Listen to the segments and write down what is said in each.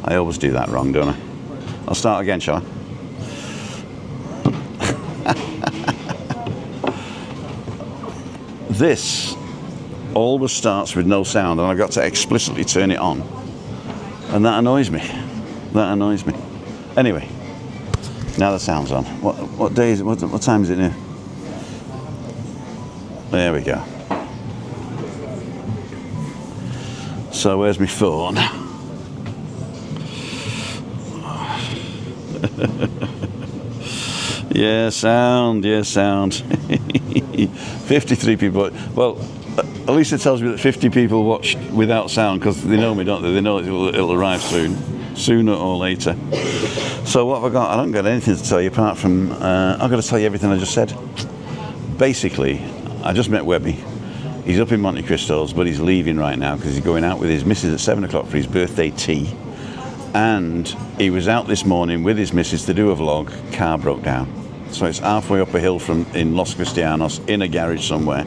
I always do that wrong, don't I? I'll start again, shall I? This always starts with no sound, and I've got to explicitly turn it on, and that annoys me. That annoys me. Anyway, now the sound's on. What day is it? What time is it now? There we go. So where's my phone? Yeah, sound. 53 people. Well, at least it tells me that 50 people watched without sound, because they know me, don't they? They know it'll arrive sooner or later. So what have I got? I don't got anything to tell you apart from I've got to tell you everything I just said. Basically, I just met Webby. He's up in Monte Cristo's, but he's leaving right now because he's going out with his missus at 7 o'clock for his birthday tea. And he was out this morning with his missus to do a vlog. Car broke down. So it's halfway up a hill in Los Cristianos, in a garage somewhere.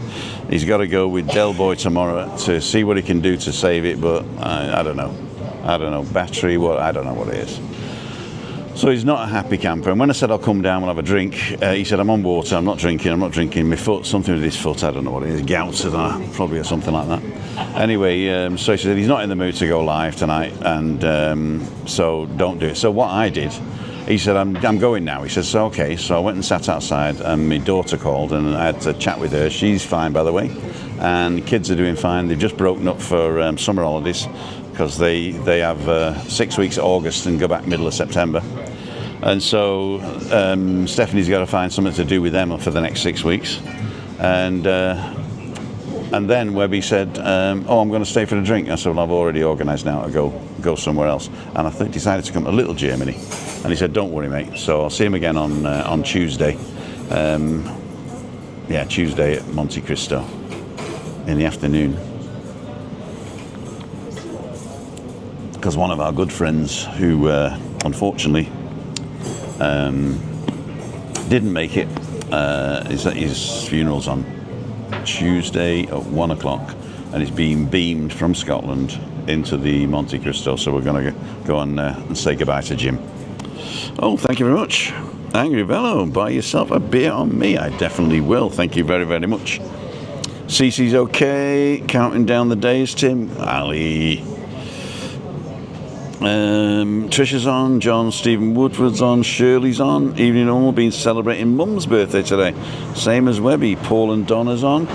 He's got to go with Del Boy tomorrow to see what he can do to save it, but I don't know. Battery, I don't know what it is. So he's not a happy camper. And when I said I'll come down, we'll have a drink, he said, I'm on water, I'm not drinking. My foot, something with his foot, I don't know what it is, gout, probably or something like that. Anyway, so he said he's not in the mood to go live tonight, and so don't do it. So what I did, he said, I'm going now. He says, so okay. So I went and sat outside, and my daughter called, and I had to chat with her. She's fine, by the way, and the kids are doing fine. They've just broken up for summer holidays, because they have 6 weeks August and go back middle of September. And so Stephanie's got to find something to do with them for the next 6 weeks. And then Webby said, oh, I'm going to stay for a drink. I said, well, I've already organised now to go somewhere else. And I decided to come to Little Germany. And he said, don't worry, mate. So I'll see him again on Tuesday. Tuesday at Monte Cristo in the afternoon. Because one of our good friends who unfortunately didn't make it, his funeral's on Tuesday at 1 o'clock, and he's being beamed from Scotland into the Monte Cristo, so we're going to go on and say goodbye to Jim. Oh, thank you very much. Angry Bello, buy yourself a beer on me. I definitely will. Thank you very, very much. Cece's okay. Counting down the days, Tim. Ali. Trisha's on, John Stephen Woodward's on, Shirley's on, Evening All been celebrating Mum's birthday today, same as Webby. Paul and Donna's on,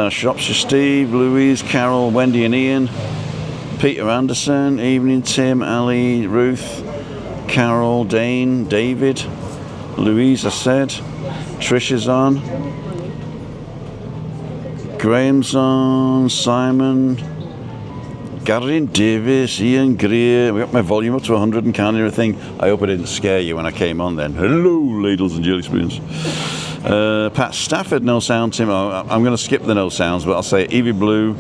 Shropshire Steve, Louise, Carol, Wendy and Ian, Peter Anderson, Evening Tim, Ali, Ruth, Carol, Dane, David, Louise, I said, Trisha's on, Graham's on, Simon, Gary Davis, Ian Greer. We got my volume up to 100 and can't hear a thing. I hope I didn't scare you when I came on then. Hello, ladles and jelly spoons. Pat Stafford, no sound, Tim. I'm going to skip the no sounds, but I'll say Evie Blue,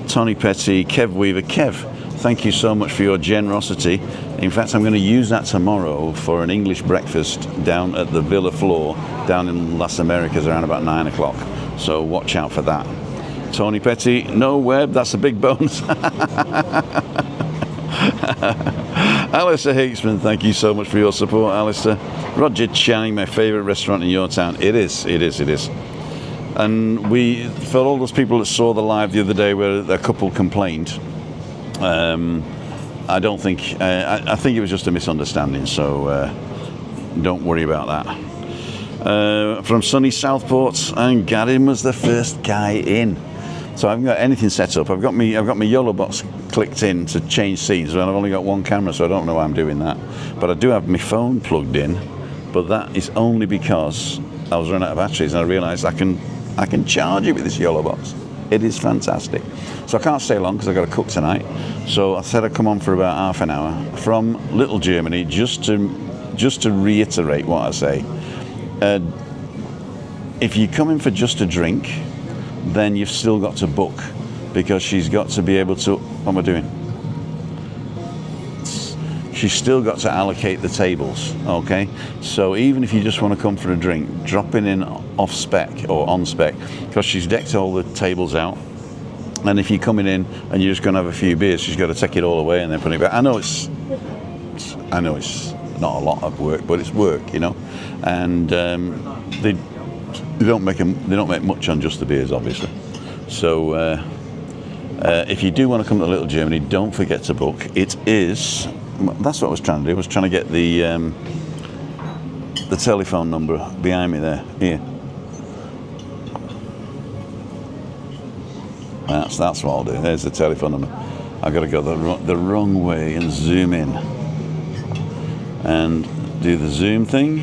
Tony Petty, Kev Weaver. Kev, thank you so much for your generosity. In fact, I'm going to use that tomorrow for an English breakfast down at the Villa Floor down in Las Americas around about 9 o'clock. So watch out for that. Tony Petty, no Web, that's a big bonus. Alistair Hicksman, thank you so much for your support, Alistair. Roger Channing, my favourite restaurant in your town. It is. And for all those people that saw the live the other day where a couple complained, I don't think, I think it was just a misunderstanding, so don't worry about that. From sunny Southport, and Garin was the first guy in. So I haven't got anything set up. I've got my YOLO box clicked in to change scenes, and I've only got one camera, so I don't know why I'm doing that. But I do have my phone plugged in, but that is only because I was running out of batteries, and I realised I can charge it with this YOLO box. It is fantastic. So I can't stay long because I've got to cook tonight. So I said I'd come on for about half an hour from Little Germany, just to reiterate what I say. If you come in for just a drink, then you've still got to book, because she's got to be able to, what am I doing? She's still got to allocate the tables, okay? So even if you just want to come for a drink, dropping in off spec or on spec, because she's decked all the tables out, And if you're coming in and you're just going to have a few beers, she's got to take it all away and then put it back. I know it's not a lot of work, but it's work, you know. And they don't make much on just the beers, obviously. So if you do want to come to Little Germany, don't forget to book. It is. That's what I was trying to do. I was trying to get the telephone number behind me there. Here. That's what I'll do. There's the telephone number. I've got to go the wrong way and zoom in and do the zoom thing.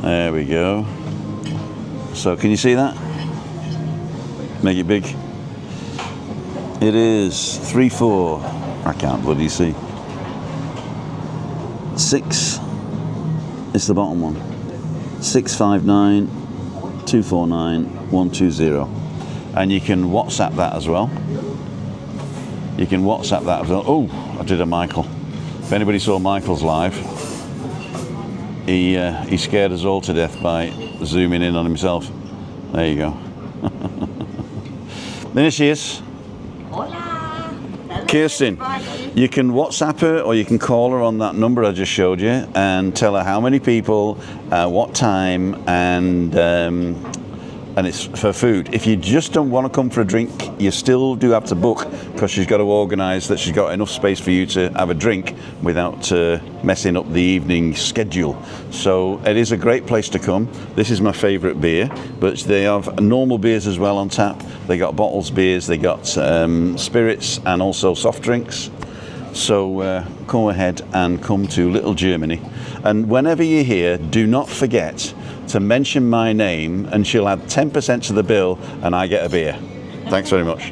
There we go. So can you see that? Make it big. It is 34. I can't bloody see. 6. It's the bottom one. 659 249 120. And you can WhatsApp that as well. You can WhatsApp that as well. Oh, I did a Michael. If anybody saw Michael's live, he scared us all to death by zooming in on himself. There you go. There she is. Hola. Kirsten. You can WhatsApp her or you can call her on that number I just showed you and tell her how many people, what time, and it's for food. If you just don't want to come for a drink, you still do have to book because she's got to organise that she's got enough space for you to have a drink without messing up the evening schedule. So it is a great place to come. This is my favourite beer, but they have normal beers as well on tap. They got bottles beers, they got spirits and also soft drinks. So go ahead and come to Little Germany. And whenever you're here, do not forget to mention my name and she'll add 10% to the bill and I get a beer. Thanks very much.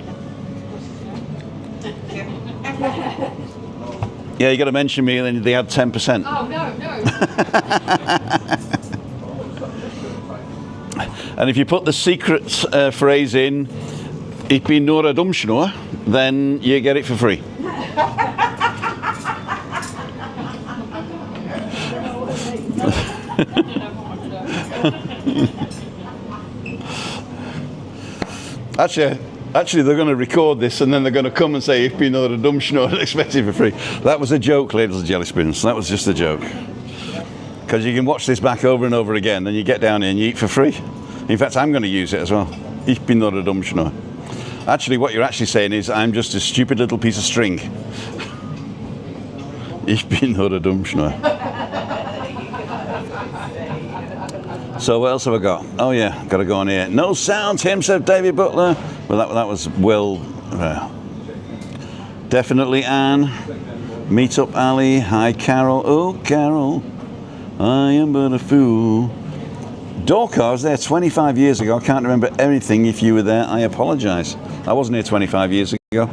Yeah, you got to mention me and then they add 10%. Oh, no. And if you put the secret phrase in, ich bin nur ein Dummschnur, then you get it for free. Actually, they're going to record this and then they're going to come and say, "Ich bin nur ein Dummschnur," and expect it for free. That was a joke, ladies and jelly spoons. That was just a joke. Because you can watch this back over and over again, then you get down here and you eat for free. In fact, I'm going to use it as well. Ich bin nur ein Dummschnur. Actually, what you're actually saying is, I'm just a stupid little piece of string. Ich bin nur ein Dummschnur. So what else have I got? Oh yeah, got to go on here. No sound, Tim, said David Butler. Well, that was well. Definitely Anne. Meet up Ali. Hi Carol. Oh Carol, I am but a fool. Dorka, I was there 25 years ago. I can't remember anything. If you were there, I apologise. I wasn't here 25 years ago.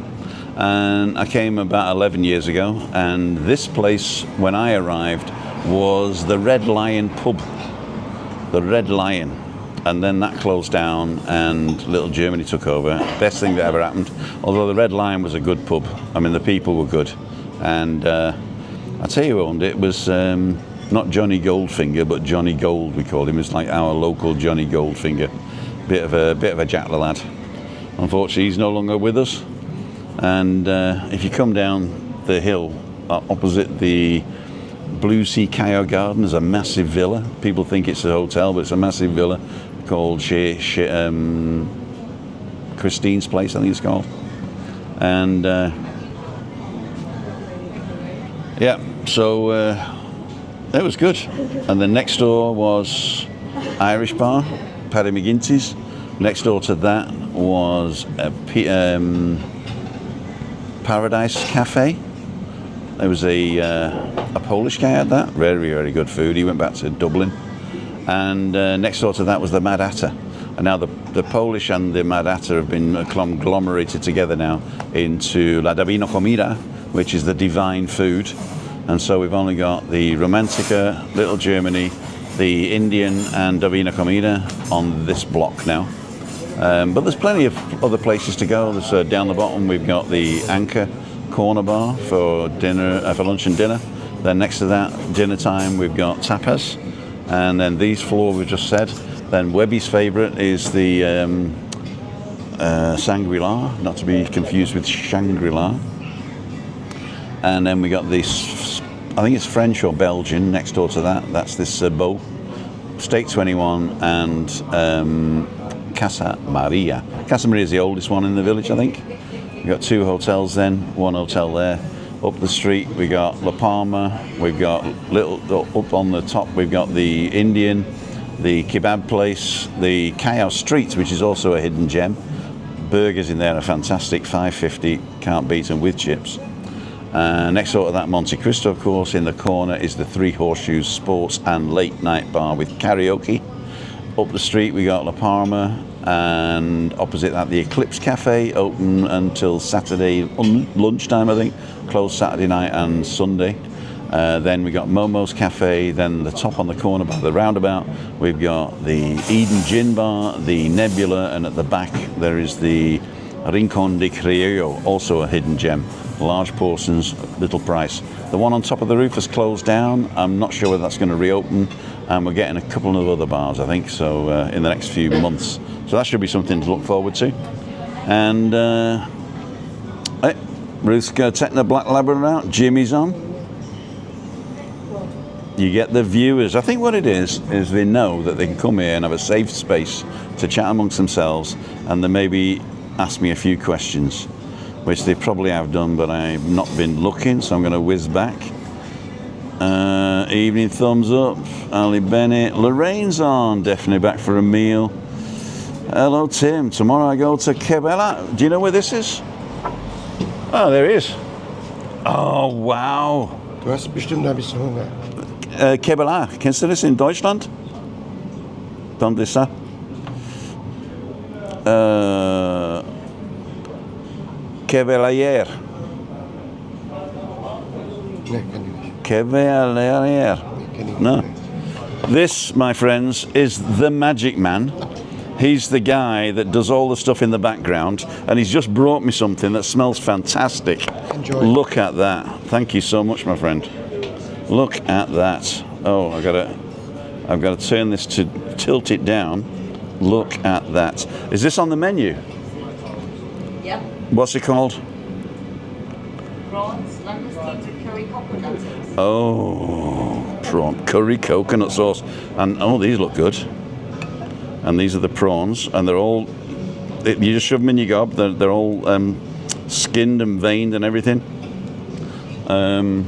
And I came about 11 years ago. And this place, when I arrived, was the Red Lion pub. The Red Lion, and then that closed down and Little Germany took over. Best thing that ever happened. Although the Red Lion was a good pub. I mean, the people were good. And I tell you who owned it. It was not Johnny Goldfinger, but Johnny Gold, we called him. It's like our local Johnny Goldfinger. Bit of a jack the lad. Unfortunately, he's no longer with us. And if you come down the hill opposite the Blue Sea Cayo Garden, is a massive villa. People think it's a hotel, but it's a massive villa called Christine's Place, I think it's called. And yeah, so it was good. And then next door was Irish bar, Paddy McGinty's. Next door to that was a Paradise Cafe. There was a Polish guy at that, very, very good food. He went back to Dublin. And next door to that was the Mad Hatter. And now the Polish and the Mad Hatter have been conglomerated together now into La Divina Comida, which is the divine food. And so we've only got the Romantica, Little Germany, the Indian and Divina Comida on this block now. But there's plenty of other places to go. There's down the bottom we've got the Anchor Corner Bar for dinner, for lunch and dinner. Then next to that, dinner time, we've got tapas. And then these four we've just said. Then Webby's favourite is the Shangri-La, not to be confused with Shangri-La. And then we got this, I think it's French or Belgian next door to that. That's this Beau, Steak 21 and Casa Maria. Casa Maria is the oldest one in the village, I think. We've got 2 hotels then, 1 hotel there. Up the street we got La Palma, we've got up on the top we've got the Indian, the kebab place, the Callao Street, which is also a hidden gem. Burgers in there are fantastic, $5.50, can't beat them with chips. Next door to that, Monte Cristo, of course. In the corner is the Three Horseshoes Sports and Late Night Bar with karaoke. Up the street we got La Palma, and opposite that the Eclipse Cafe, open until Saturday lunchtime, I think, closed Saturday night and Sunday. Then we got Momo's Cafe, then the top on the corner by the roundabout we've got the Eden Gin Bar, the Nebula, and at the back there is the Rincon de Criollo, also a hidden gem. Large portions, little price. The one on top of the roof has closed down. I'm not sure whether that's going to reopen, and we're getting a couple of other bars, I think, so in the next few months. So that should be something to look forward to. And hey, Ruth's taking the black Labrador out. Jimmy's on. You get the viewers. I think what it is they know that they can come here and have a safe space to chat amongst themselves, and then maybe ask me a few questions, which they probably have done, but I've not been looking, so I'm going to whiz back. Evening thumbs up. Ali Bennett. Lorraine's on, definitely back for a meal. Hello, Tim. Tomorrow I go to Kebela. Do you know where this is? Oh, there he is. Oh, wow. Du hast bestimmt ein bisschen Hunger. Kebela. Kennst du das in Deutschland? ¿Dónde está? Kebelayer. Ne, kenn ich nicht. Kebelayer. Kenn ich No. nicht. This, my friends, is the Magic Man. He's the guy that does all the stuff in the background, and he's just brought me something that smells fantastic. Enjoy. Look at that. Thank you so much, my friend. Look at that. Oh, I've got to turn this to tilt it down. Look at that. Is this on the menu? Yep. What's it called? Prawns, langoustine, curry coconut sauce. Oh, prawn curry coconut sauce. And oh, these look good. And these are the prawns, and they're all, you just shove them in your gob. They're all skinned and veined and everything. I'm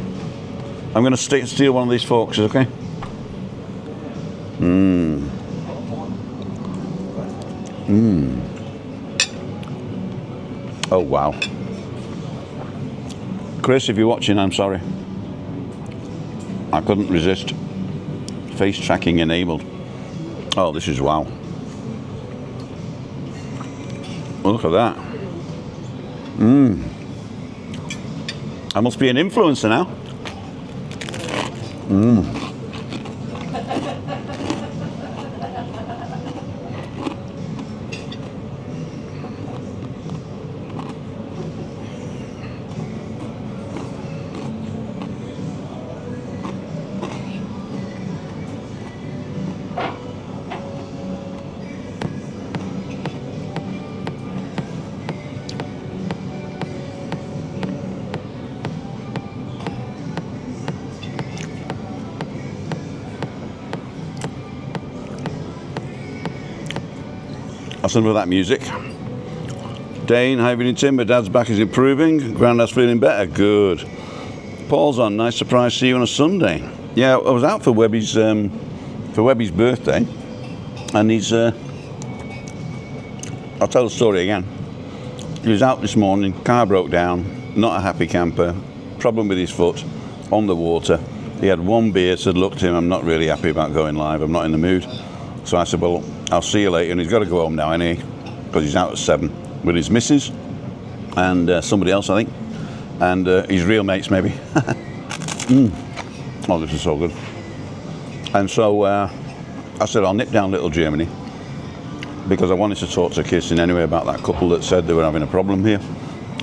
going to steal one of these forks, okay? Oh, wow. Chris, if you're watching, I'm sorry. I couldn't resist. Face tracking enabled. Oh, this is wow. Oh, look at that. I must be an influencer now. That's enough of that music. Dane, how have you been, Tim? My dad's back is improving. Grandad's feeling better. Good. Paul's on. Nice surprise to see you on a Sunday. Yeah, I was out for Webby's birthday, and he's. I'll tell the story again. He was out this morning. Car broke down. Not a happy camper. Problem with his foot. On the water. He had one beer. Said, "Look, Tim, I'm not really happy about going live. I'm not in the mood." So I said, "Well, I'll see you later," and he's got to go home now anyway, because he's out at 7 with his missus and somebody else, I think, and his real mates maybe. Oh, this is so good. And so I said, I'll nip down Little Germany, because I wanted to talk to Kirsten anyway about that couple that said they were having a problem here,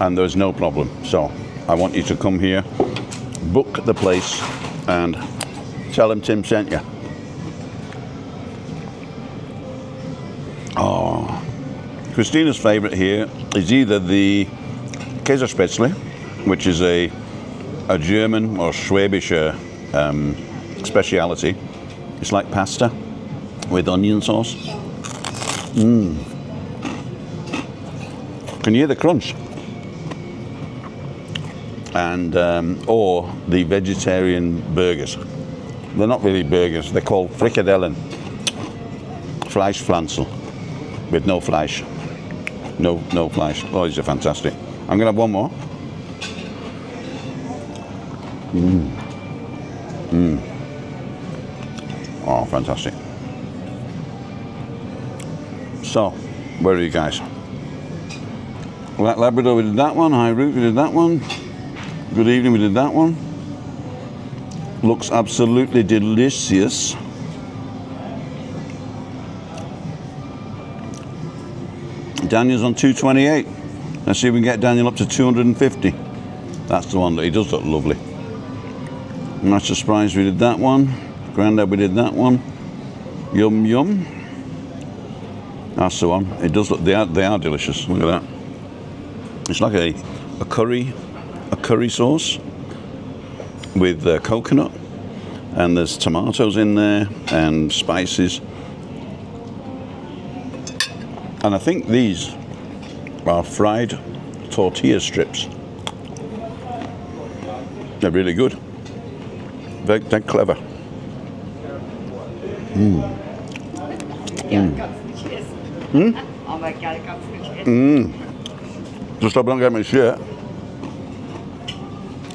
and there's no problem. So I want you to come here, book the place, and tell him Tim sent you. Oh, Christina's favourite here is either the Käsespätzle, which is a German or Schwäbische speciality. It's like pasta with onion sauce. Can you hear the crunch? And or the vegetarian burgers. They're not really burgers. They're called Frikadellen, Fleischpflanzel, with no flesh. No flesh. Oh, these are fantastic. I'm gonna have one more. Oh, fantastic. So, where are you guys? Labrador, we did that one. High Root, we did that one. Good evening, we did that one. Looks absolutely delicious. Daniel's on 228. Let's see if we can get Daniel up to 250. That's the one that he does look lovely. Master Surprise, we did that one. Grandad, we did that one. Yum Yum. That's the one. It does look, they are delicious. Look at that. It's like a curry sauce with coconut, and there's tomatoes in there and spices. And I think these are fried tortilla strips. They're really good. They're clever. Oh my God, it comes with cheese. Just hope I don't get my shirt.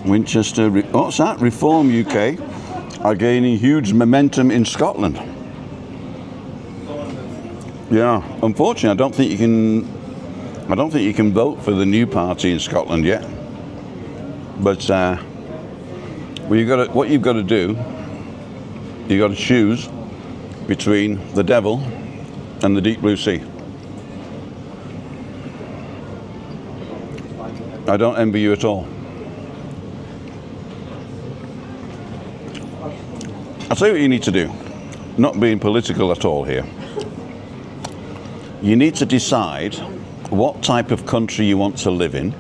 Winchester, what's that? Reform UK are gaining huge momentum in Scotland. Yeah, unfortunately, I don't think you can vote for the new party in Scotland yet. But what you've got to do, you've got to choose between the devil and the deep blue sea. I don't envy you at all. I'll tell you what you need to do, not being political at all here. You need to decide what type of country you want to live in,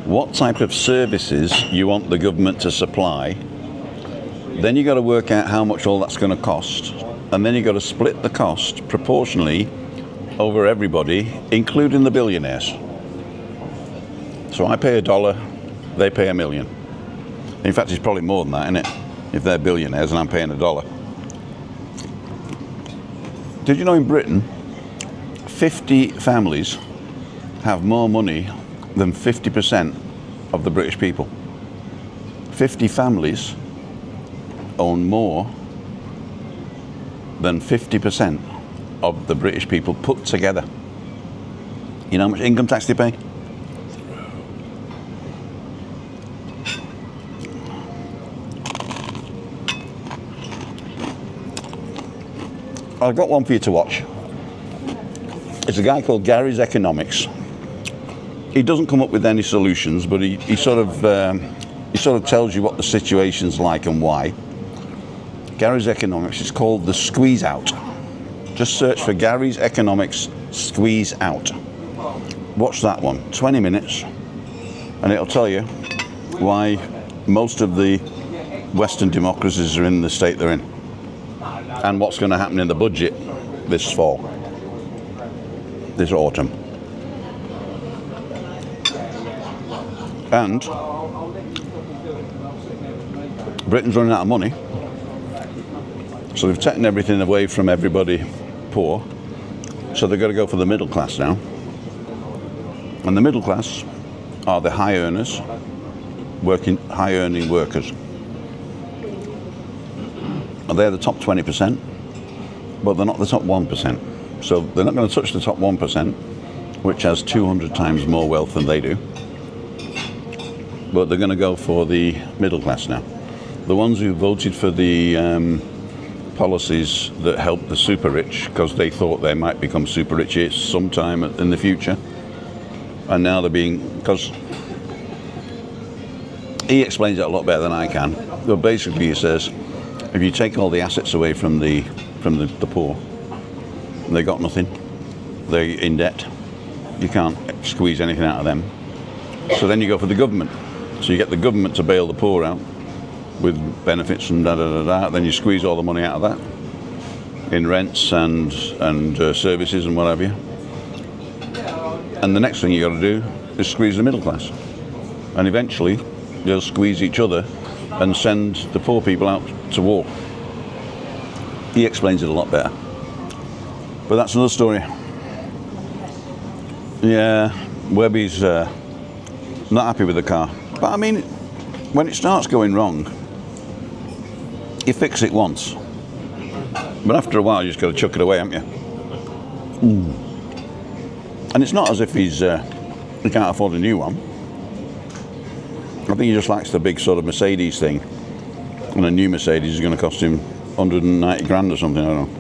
what type of services you want the government to supply. Then you've got to work out how much all that's going to cost, and then you've got to split the cost proportionally over everybody, including the billionaires. So I pay $1, they pay $1 million. In fact, it's probably more than that, isn't it? If they're billionaires and I'm paying $1. Did you know in Britain, 50 families have more money than 50% of the British people? 50 families own more than 50% of the British people put together. You know how much income tax they pay? I've got one for you to watch. It's a guy called Gary's Economics. He doesn't come up with any solutions, but he sort of tells you what the situation's like and why. Gary's Economics is called The Squeeze Out. Just search for Gary's Economics Squeeze Out. Watch that one, 20 minutes, and it'll tell you why most of the Western democracies are in the state they're in, and what's going to happen in the budget this fall, this autumn. And Britain's running out of money, so they've taken everything away from everybody poor, so they've got to go for the middle class now. And the middle class are the high earners, high earning workers. And they're the top 20%, but they're not the top 1%. So they're not going to touch the top 1%, which has 200 times more wealth than they do. But they're going to go for the middle class now. The ones who voted for the policies that help the super rich, because they thought they might become super rich sometime in the future, and now they're being, because he explains it a lot better than I can. But basically he says, if you take all the assets away from the poor, they got nothing. They're in debt. You can't squeeze anything out of them. So then you go for the government. So you get the government to bail the poor out with benefits and da-da-da-da. Then you squeeze all the money out of that in rents and services and what have you. And the next thing you got to do is squeeze the middle class. And eventually they'll squeeze each other and send the poor people out to war. He explains it a lot better. But that's another story. Yeah, Webby's not happy with the car. But I mean, when it starts going wrong, you fix it once. But after a while, you just got to chuck it away, haven't you? And it's not as if he can't afford a new one. I think he just likes the big sort of Mercedes thing. And a new Mercedes is going to cost him 190 grand or something, I don't know.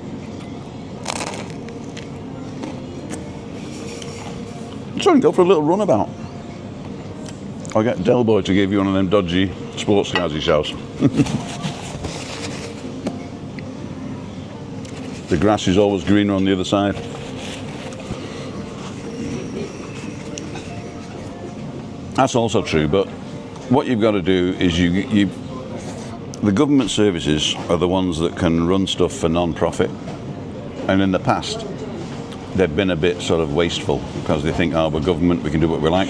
So go for a little runabout. I'll get Del Boy to give you one of them dodgy sports cars he sells. The grass is always greener on the other side. That's also true, but what you've got to do is the government services are the ones that can run stuff for non-profit, and in the past they've been a bit sort of wasteful because they think, oh, we're government, we can do what we like.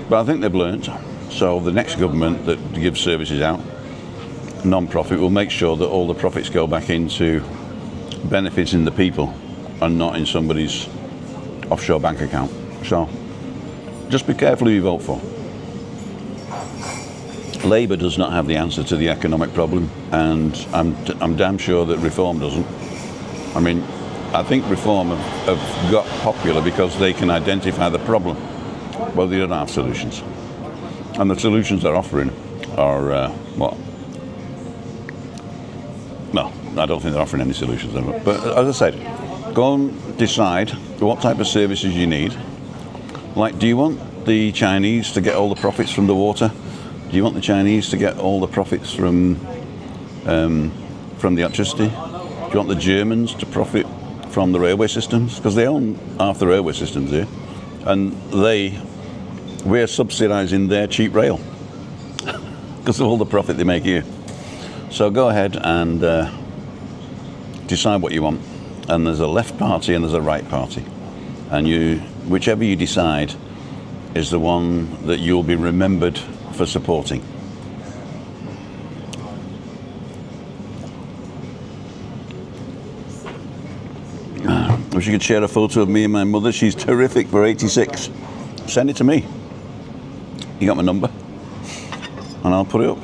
But I think they've learned, so the next government that gives services out, non-profit, will make sure that all the profits go back into benefiting the people and not in somebody's offshore bank account. So just be careful who you vote for. Labour does not have the answer to the economic problem, and I'm damn sure that Reform doesn't. I mean, I think Reform have got popular because they can identify the problem. Well, they don't have solutions. And the solutions they're offering are, what? No, I don't think they're offering any solutions. But as I said, go and decide what type of services you need. Like, do you want the Chinese to get all the profits from the water? Do you want the Chinese to get all the profits from the electricity? Do you want the Germans to profit from the railway systems? Because they own half the railway systems here. And we're subsidising their cheap rail because of all the profit they make here. So go ahead and decide what you want. And there's a left party and there's a right party. And whichever you decide is the one that you'll be remembered for supporting. I wish you could share a photo of me and my mother. She's terrific for 86. Send it to me. You got my number, and I'll put it up.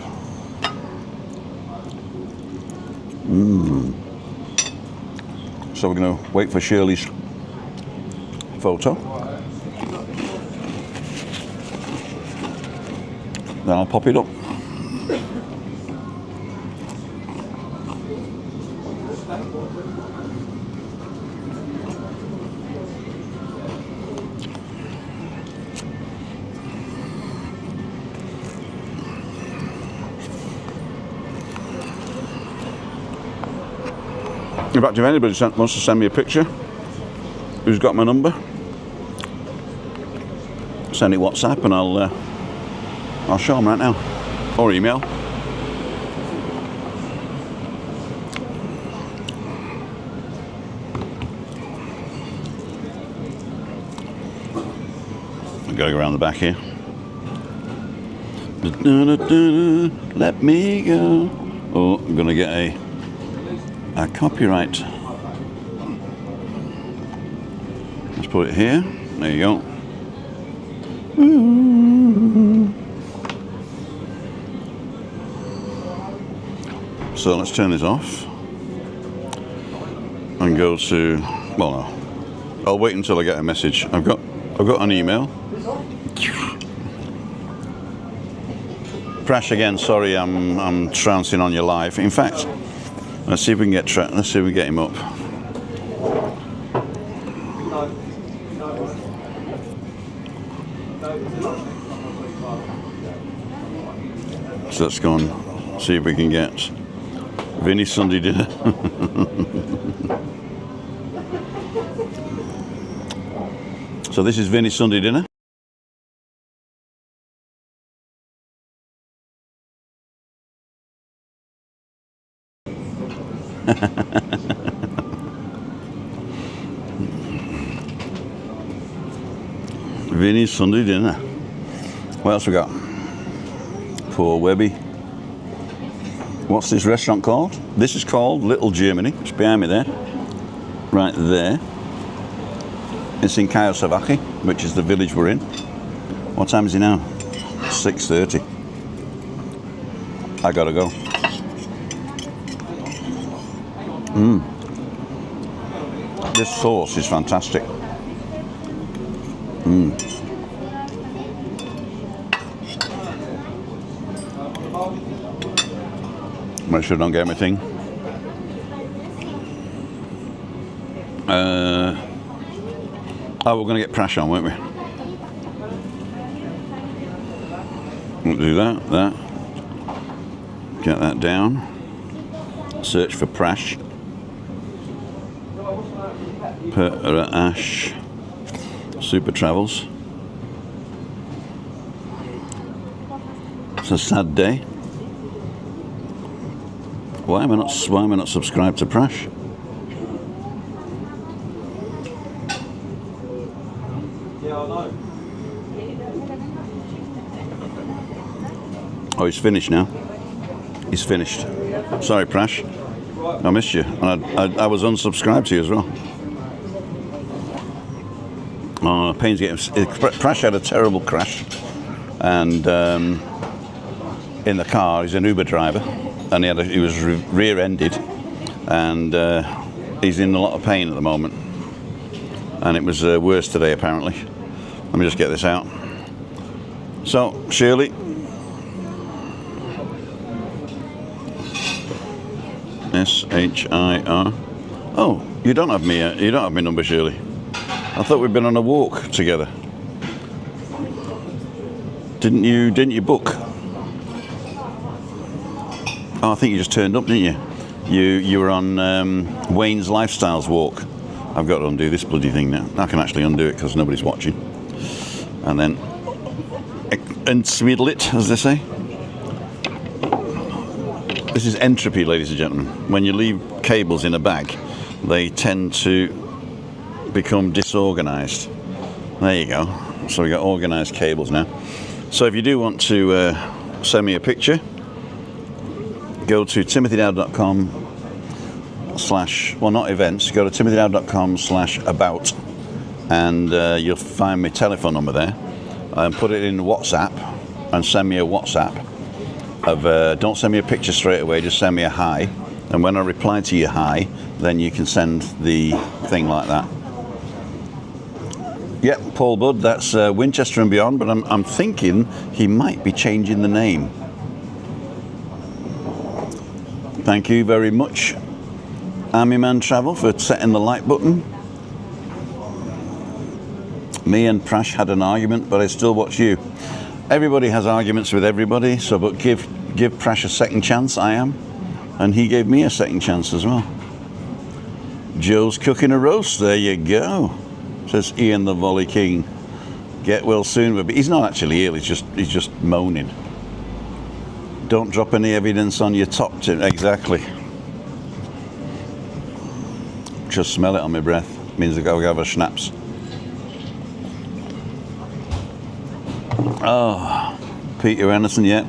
So we're going to wait for Shirley's photo. Then I'll pop it up. In fact, if anybody wants to send me a picture who's got my number, send it WhatsApp and I'll show them right now, or email. I've got to go around the back here. Let me go. Oh, I'm going to get a copyright. Let's put it here. There you go. So let's turn this off and go to, well, no, I'll wait until I get a message. I've got an email. Prash again, sorry, I'm trouncing on your live. In fact, let's see if we can get him up. So let's go and see if we can get Vinny's Sunday dinner. So this is Vinny's Sunday dinner. Vinny's Sunday dinner. What else we got? Poor Webby. What's this restaurant called? This is called Lil Germany. It's behind me there. Right there. It's in Kayosavaki, which is the village we're in. What time is it now? 6:30. I gotta go. This sauce is fantastic. Make sure I don't get anything. Oh, we're going to get prash on, won't we? We'll do that. Get that down. Search for prash. Per Ash. Super Travels. It's a sad day. Why am I not subscribed to Prash? Oh, he's finished now. He's finished. Sorry, Prash. I missed you. And I was unsubscribed to you as well. Oh, pain's getting. Prash had a terrible crash, and in the car, he's an Uber driver, and he was rear-ended, and he's in a lot of pain at the moment. And it was worse today, apparently. Let me just get this out. So, Shirley. S-H-I-R. Oh, you don't have me. You don't have my number, Shirley. I thought we'd been on a walk together. Didn't you book? Oh, I think you just turned up, didn't you? You were on Wayne's Lifestyles walk. I've got to undo this bloody thing now. I can actually undo it because nobody's watching. And then unsmiddle it, as they say. This is entropy, ladies and gentlemen. When you leave cables in a bag, they tend to become disorganized. There you go. So we got organized cables now. So if you do want to send me a picture, go to timothydowd.com/ well, not events, go to timothydowd.com/about, and you'll find my telephone number there, and put it in WhatsApp and send me a WhatsApp of don't send me a picture straight away, just send me a hi, and when I reply to your hi, then you can send the thing like that. Yep, Paul Budd, that's Winchester and Beyond, but I'm thinking he might be changing the name. Thank you very much, Army Man Travel, for setting the like button. Me and Prash had an argument, but I still watch you. Everybody has arguments with everybody, so but give Prash a second chance, I am. And he gave me a second chance as well. Joe's cooking a roast, there you go. Says Ian the Volley King. Get well soon, but he's not actually ill, he's just moaning. Don't drop any evidence on your top tip. Exactly. Just smell it on my breath. Means I gotta have a schnapps. Oh, Peter Anderson, yeah.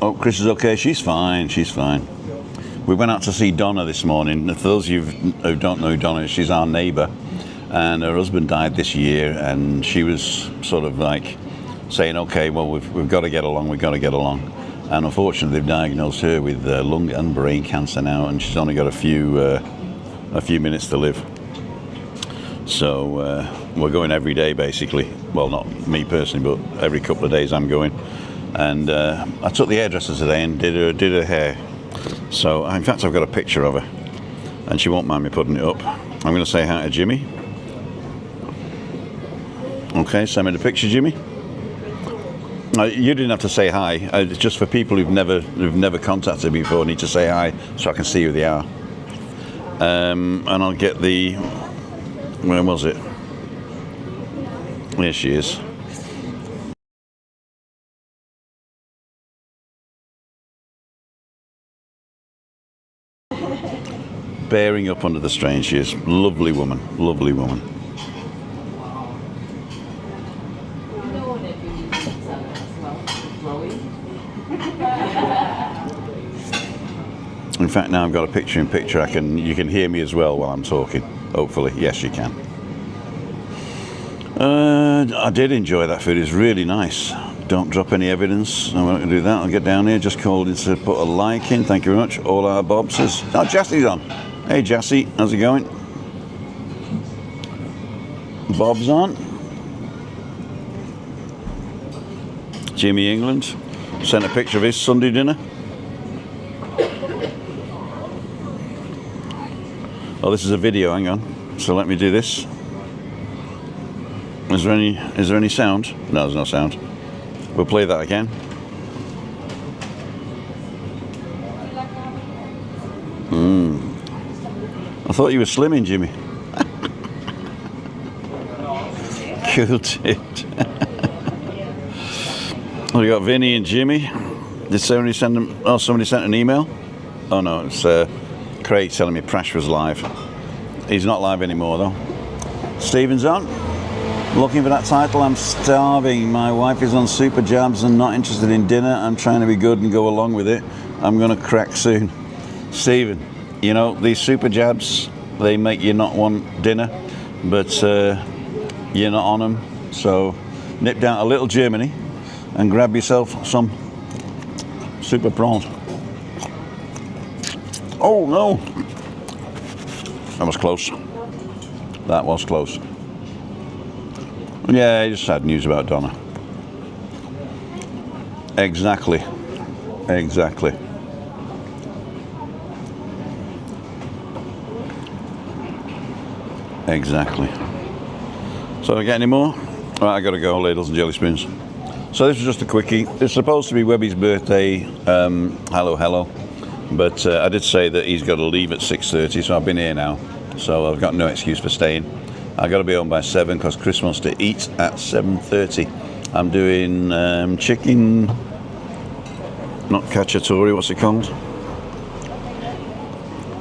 Oh, Chris is okay. She's fine. She's fine. We went out to see Donna this morning. For those of you who don't know who Donna is, she's our neighbour, and her husband died this year, and she was sort of like saying, "Okay, well, we've got to get along. We've got to get along." And unfortunately, they've diagnosed her with lung and brain cancer now, and she's only got a few minutes to live. So we're going every day, basically. Well, not me personally, but every couple of days I'm going. And I took the hairdresser today and did her hair. So, in fact, I've got a picture of her, and she won't mind me putting it up. I'm going to say hi to Jimmy. Okay, send me the picture, Jimmy. You didn't have to say hi. It's just for people who've never contacted me before. Need to say hi so I can see who they are. And I'll get the Where was it? Here she is. Bearing up under the strain, she is. Lovely woman, lovely woman. In fact, now I've got a picture-in-picture. You can hear me as well while I'm talking. Hopefully, yes, you can. I did enjoy that food. It's really nice. Don't drop any evidence. I'm not going to do that. I'll get down here. Just called in to put a like in. Thank you very much. All our Bobses. Oh, Jassie's on. Hey, Jassie. How's it going? Bob's on. Jimmy England sent a picture of his Sunday dinner. Oh, this is a video. Hang on. So let me do this. Is there any sound? No, there's no sound. We'll play that again. I thought you were slimming, Jimmy. Cool dude. We got Vinny and Jimmy. Did somebody send them? Oh, somebody sent an email. Oh no, it's Craig telling me Prash was live. He's not live anymore though. Stephen's on. Looking for that title. I'm starving. My wife is on super jabs and not interested in dinner. I'm trying to be good and go along with it. I'm gonna crack soon. Stephen, you know, these super jabs, they make you not want dinner, but you're not on them. So nip down to Little Germany and grab yourself some super prawns. Oh no! That was close. That was close. Yeah, just sad news about Donna. Exactly. Exactly. Exactly. So, we get any more? Right, I gotta go, ladles and jelly spoons. So this was just a quickie. It's supposed to be Webby's birthday. Hello. But I did say that he's got to leave at 6:30, so I've been here now. So I've got no excuse for staying. I got to be home by 7 because Chris wants to eat at 7:30. I'm doing chicken, not cacciatore, what's it called?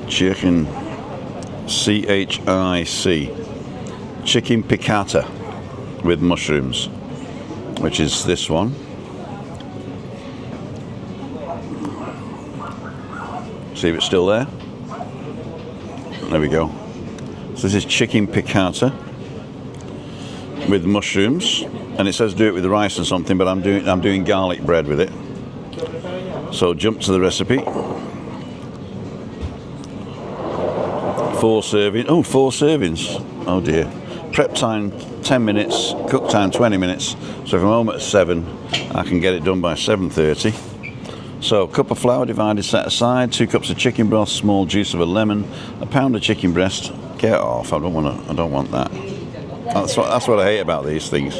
Chicken, C-H-I-C. Chicken piccata with mushrooms, which is this one. See if it's still there. There we go. So this is chicken piccata with mushrooms, and it says do it with rice and something, but I'm doing garlic bread with it. So jump to the recipe. 4 servings. Oh, 4 servings. Oh dear. Prep time 10 minutes, cook time 20 minutes. So if I'm home at 7, I can get it done by 7:30. So, cup of flour divided, set aside. 2 cups of chicken broth, small juice of a lemon, a pound of chicken breast. Get off! I don't want that. That's what I hate about these things.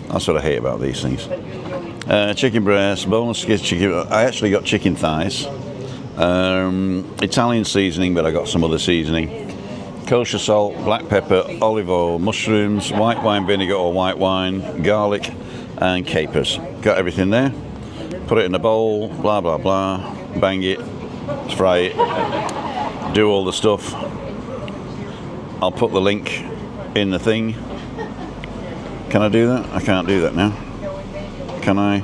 That's what I hate about these things. Chicken breast, boneless chicken. I actually got chicken thighs. Italian seasoning, but I got some other seasoning. Kosher salt, black pepper, olive oil, mushrooms, white wine vinegar or white wine, garlic, and capers. Got everything there. Put it in a bowl, blah, blah, blah, bang it, fry it, do all the stuff. I'll put the link in the thing. Can I do that? I can't do that now. Can I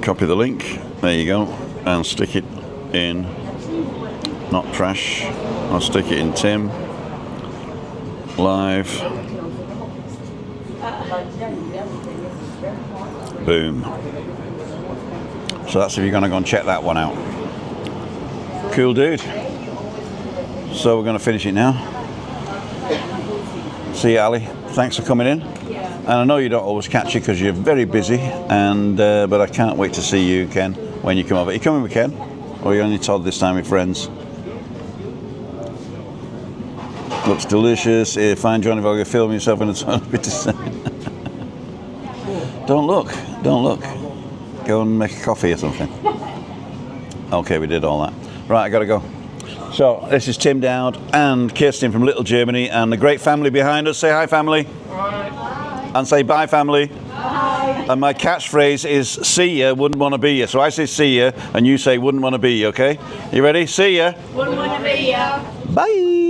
copy the link? There you go. And stick it in, not Prash. I'll stick it in Tim. Live. Boom. So that's if you're going to go and check that one out. Cool dude. So we're going to finish it now. See you, Ali. Thanks for coming in. And I know you don't always catch it because you're very busy. And but I can't wait to see you, Ken, when you come over. Are you coming with Ken? Or are you only Todd this time with friends? Looks delicious. Fine Johnny Vogel filming yourself in a toilet. Don't look. Don't look. Go and make a coffee or something. Okay, we did all that. Right, I gotta go. So this is Tim Dowd and Kirsten from Little Germany and the great family behind us. Say hi, family. Hi. And say bye, family. Bye. And my catchphrase is see ya, wouldn't want to be ya. So I say see ya and you say wouldn't want to be ya, okay? You ready? See ya. Wouldn't want to be ya. Bye.